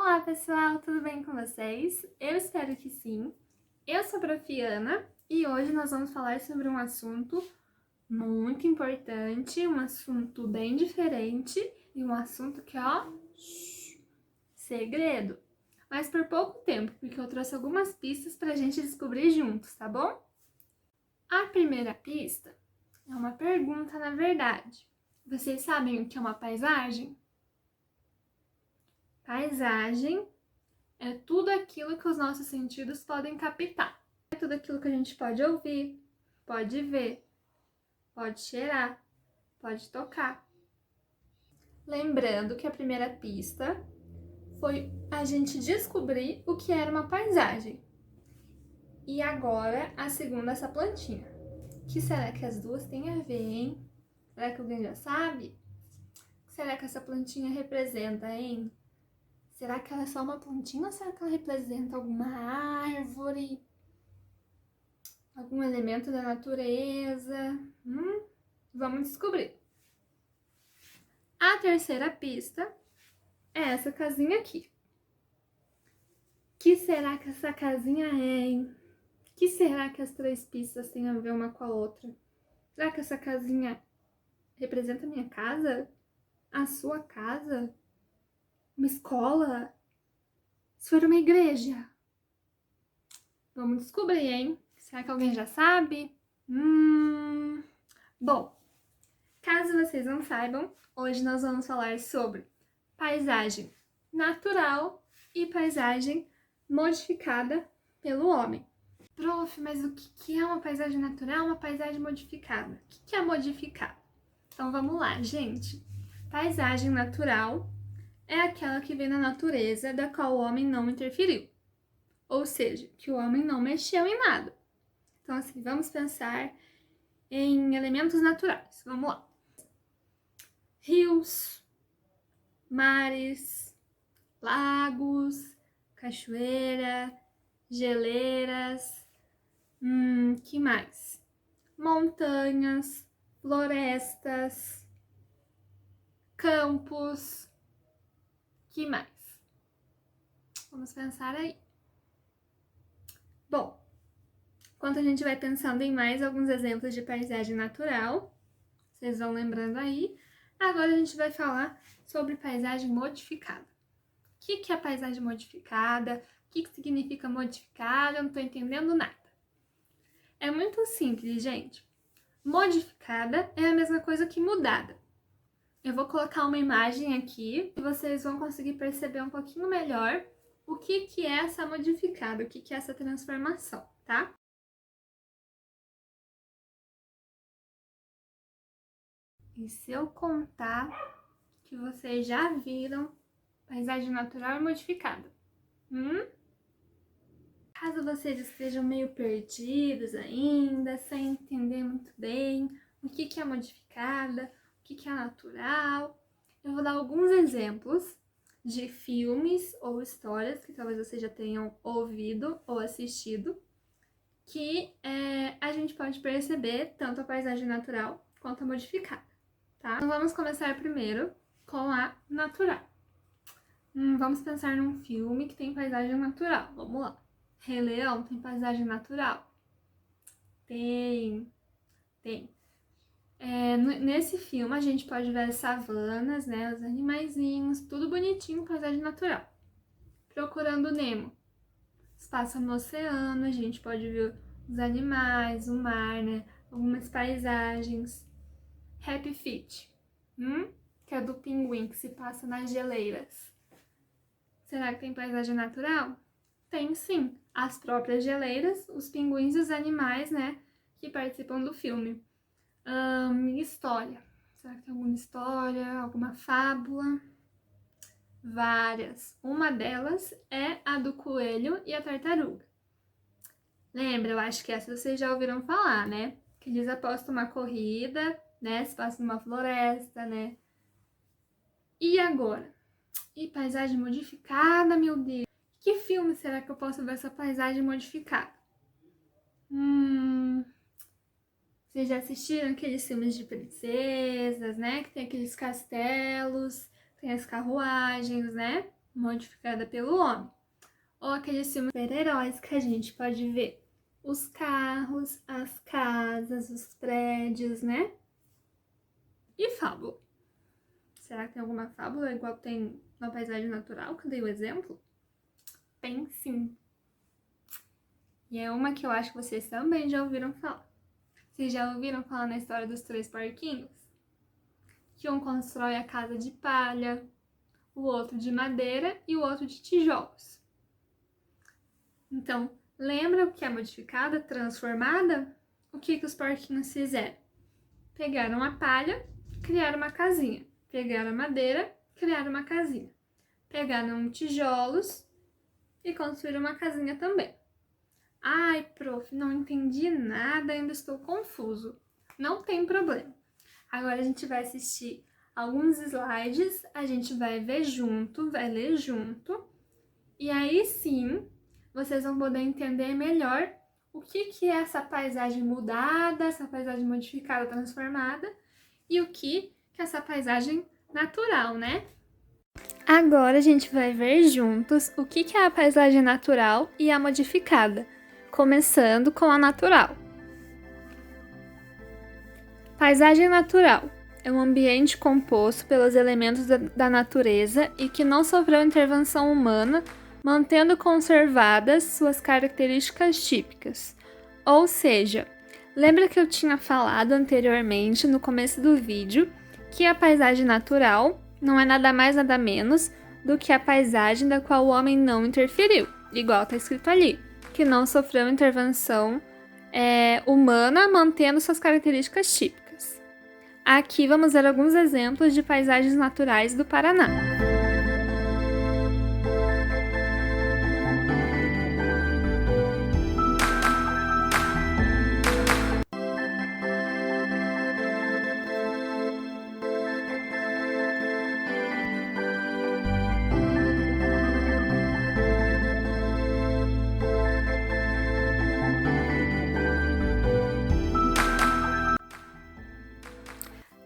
Olá pessoal, tudo bem com vocês? Eu espero que sim. Eu sou a Profiana e hoje nós vamos falar sobre um assunto muito importante, um assunto bem diferente e um assunto que, segredo. Mas por pouco tempo, porque eu trouxe algumas pistas pra gente descobrir juntos, tá bom? A primeira pista é uma pergunta, na verdade. Vocês sabem o que é uma paisagem? Paisagem é tudo aquilo que os nossos sentidos podem captar. É tudo aquilo que a gente pode ouvir, pode ver, pode cheirar, pode tocar. Lembrando que a primeira pista foi a gente descobrir o que era uma paisagem. E agora a segunda, essa plantinha. O que será que as duas têm a ver, hein? Será que alguém já sabe? O que será que essa plantinha representa, hein? Será que ela é só uma plantinha ou será que ela representa alguma árvore? Algum elemento da natureza? Vamos descobrir. A terceira pista é essa casinha aqui. O que será que essa casinha é, hein? O que será que as três pistas têm a ver uma com a outra? Será que essa casinha representa a minha casa? A sua casa? Uma escola? Se for uma igreja? Vamos descobrir, hein? Será que alguém já sabe? Bom, caso vocês não saibam, hoje nós vamos falar sobre paisagem natural e paisagem modificada pelo homem. Prof, mas o que é uma paisagem natural e uma paisagem modificada? O que é modificada? Então vamos lá, gente. Paisagem natural é aquela que vem na natureza da qual o homem não interferiu. Ou seja, que o homem não mexeu em nada. Então assim, vamos pensar em elementos naturais. Vamos lá. Rios, mares, lagos, cachoeira, geleiras, que mais? Montanhas, florestas, campos, que mais? Vamos pensar aí. Bom, enquanto a gente vai pensando em mais alguns exemplos de paisagem natural, vocês vão lembrando aí, agora a gente vai falar sobre paisagem modificada. O que é paisagem modificada? O que significa modificada? Eu não tô entendendo nada. É muito simples, gente. Modificada é a mesma coisa que mudada. Eu vou colocar uma imagem aqui e vocês vão conseguir perceber um pouquinho melhor o que é essa modificada, o que é essa transformação, tá? E se eu contar que vocês já viram paisagem natural e modificada? Caso vocês estejam meio perdidos ainda, sem entender muito bem o que é modificada, o que é natural, eu vou dar alguns exemplos de filmes ou histórias que talvez vocês já tenham ouvido ou assistido, que a gente pode perceber tanto a paisagem natural quanto a modificada, tá? Então vamos começar primeiro com a natural. Vamos pensar num filme que tem paisagem natural, vamos lá. Rei Leão tem paisagem natural? Tem. Nesse filme a gente pode ver as savanas, né, os animaizinhos, tudo bonitinho, paisagem natural. Procurando Nemo, se passa no oceano, a gente pode ver os animais, o mar, né, algumas paisagens. Happy Feet, que é do pinguim, que se passa nas geleiras. Será que tem paisagem natural? Tem sim, as próprias geleiras, os pinguins e os animais, né, que participam do filme. História. Será que tem alguma história, alguma fábula? Várias. Uma delas é a do coelho e a tartaruga. Lembra, eu acho que essa vocês já ouviram falar, né? Que eles apostam uma corrida, né, se passa numa floresta, né? E agora? E paisagem modificada, meu Deus! Que filme será que eu posso ver essa paisagem modificada? Vocês já assistiram aqueles filmes de princesas, né? Que tem aqueles castelos, tem as carruagens, né? modificada pelo homem. Ou aqueles filmes super-heróis que a gente pode ver os carros, as casas, os prédios, né? E fábula? Será que tem alguma fábula igual tem na paisagem natural, que eu dei o exemplo? Tem sim. E é uma que eu acho que vocês também já ouviram falar. Vocês já ouviram falar na história dos 3 porquinhos? Que um constrói a casa de palha, o outro de madeira e o outro de tijolos. Então, lembra o que é modificada, transformada? O que os porquinhos fizeram? Pegaram a palha, criaram uma casinha. Pegaram a madeira, criaram uma casinha. Pegaram tijolos e construíram uma casinha também. Ai, prof, não entendi nada, ainda estou confuso. Não tem problema. Agora a gente vai assistir alguns slides, a gente vai ver junto, vai ler junto. E aí sim, vocês vão poder entender melhor o que é essa paisagem mudada, essa paisagem modificada, transformada, e o que é essa paisagem natural, né? Agora a gente vai ver juntos o que é a paisagem natural e a modificada, começando com a natural. Paisagem natural é um ambiente composto pelos elementos da natureza e que não sofreu intervenção humana, mantendo conservadas suas características típicas. Ou seja, lembra que eu tinha falado anteriormente, no começo do vídeo, que a paisagem natural não é nada mais nada menos do que a paisagem da qual o homem não interferiu, igual está escrito ali, que não sofreu intervenção humana, mantendo suas características típicas. Aqui vamos ver alguns exemplos de paisagens naturais do Paraná.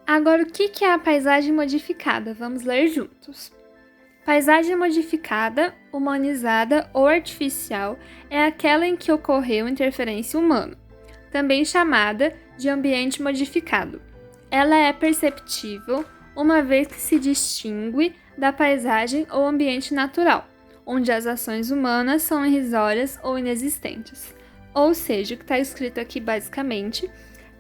Agora, o que é a paisagem modificada? Vamos ler juntos. Paisagem modificada, humanizada ou artificial é aquela em que ocorreu interferência humana, também chamada de ambiente modificado. Ela é perceptível uma vez que se distingue da paisagem ou ambiente natural, onde as ações humanas são irrisórias ou inexistentes. Ou seja, o que está escrito aqui basicamente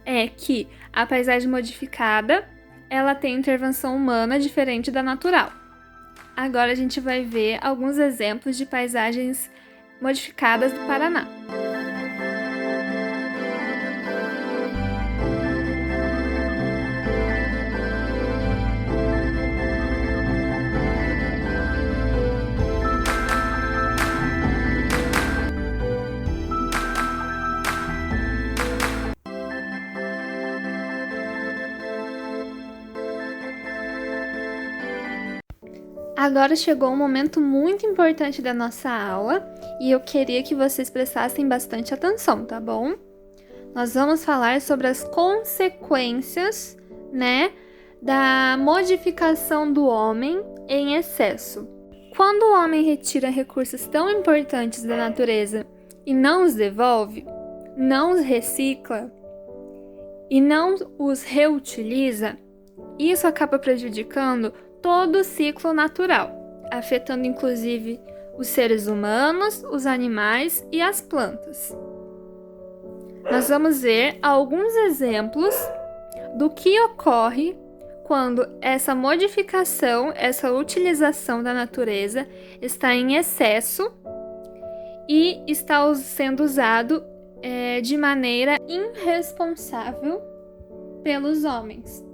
é que a paisagem modificada, ela tem intervenção humana diferente da natural. Agora a gente vai ver alguns exemplos de paisagens modificadas do Paraná. Agora chegou um momento muito importante da nossa aula e eu queria que vocês prestassem bastante atenção, tá bom? Nós vamos falar sobre as consequências, da modificação do homem em excesso. Quando o homem retira recursos tão importantes da natureza e não os devolve, não os recicla e não os reutiliza, isso acaba prejudicando todo o ciclo natural, afetando inclusive os seres humanos, os animais e as plantas. Nós vamos ver alguns exemplos do que ocorre quando essa modificação, essa utilização da natureza está em excesso e está sendo usado de maneira irresponsável pelos homens.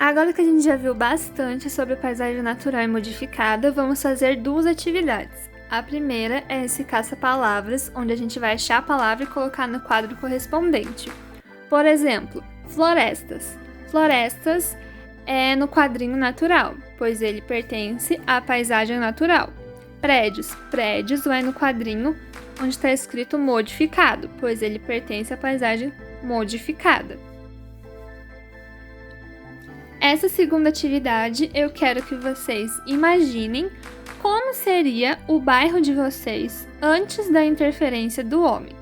Agora que a gente já viu bastante sobre a paisagem natural e modificada, vamos fazer 2 atividades. A primeira é esse caça-palavras, onde a gente vai achar a palavra e colocar no quadro correspondente. Por exemplo, florestas. Florestas é no quadrinho natural, pois ele pertence à paisagem natural. Prédios. Prédios vai no quadrinho onde está escrito modificado, pois ele pertence à paisagem modificada. Essa segunda atividade eu quero que vocês imaginem como seria o bairro de vocês antes da interferência do homem.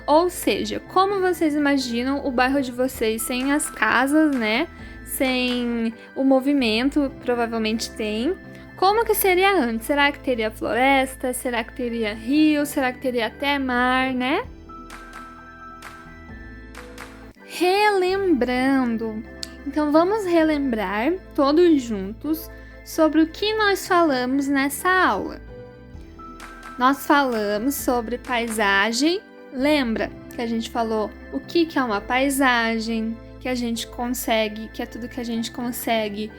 Ou seja, como vocês imaginam o bairro de vocês sem as casas, né? Sem o movimento, provavelmente tem. Como que seria antes? Será que teria floresta? Será que teria rio? Será que teria até mar, né? Relembrando. Então vamos relembrar todos juntos sobre o que nós falamos nessa aula. Nós falamos sobre paisagem. Lembra que a gente falou o que é uma paisagem, que a gente consegue, que é tudo que a gente consegue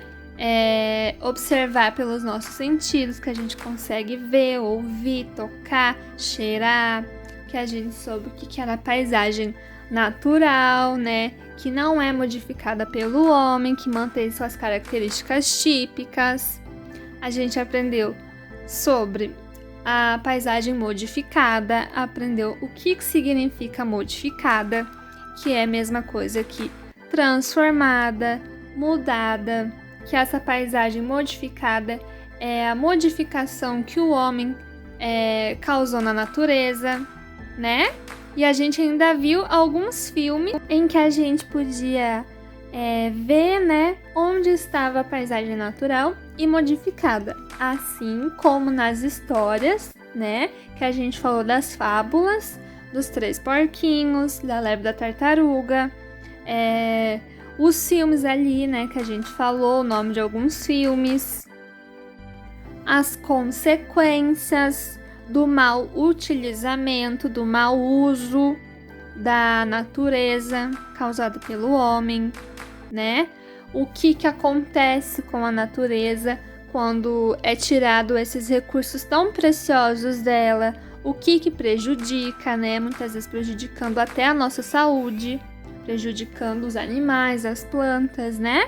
observar pelos nossos sentidos, que a gente consegue ver, ouvir, tocar, cheirar, que a gente soube o que era paisagem natural, né? Que não é modificada pelo homem, que mantém suas características típicas. A gente aprendeu sobre a paisagem modificada, aprendeu o que significa modificada, que é a mesma coisa que transformada, mudada, que essa paisagem modificada é a modificação que o homem causou na natureza, né? E a gente ainda viu alguns filmes em que a gente podia ver, né, onde estava a paisagem natural e modificada. Assim como nas histórias, né, que a gente falou das fábulas, dos 3 porquinhos, da lebre da tartaruga, os filmes ali, né, que a gente falou, o nome de alguns filmes, as consequências do mau utilizamento, do mau uso da natureza causado pelo homem, né? O que acontece com a natureza quando é tirado esses recursos tão preciosos dela, o que prejudica, né? Muitas vezes prejudicando até a nossa saúde, prejudicando os animais, as plantas, né?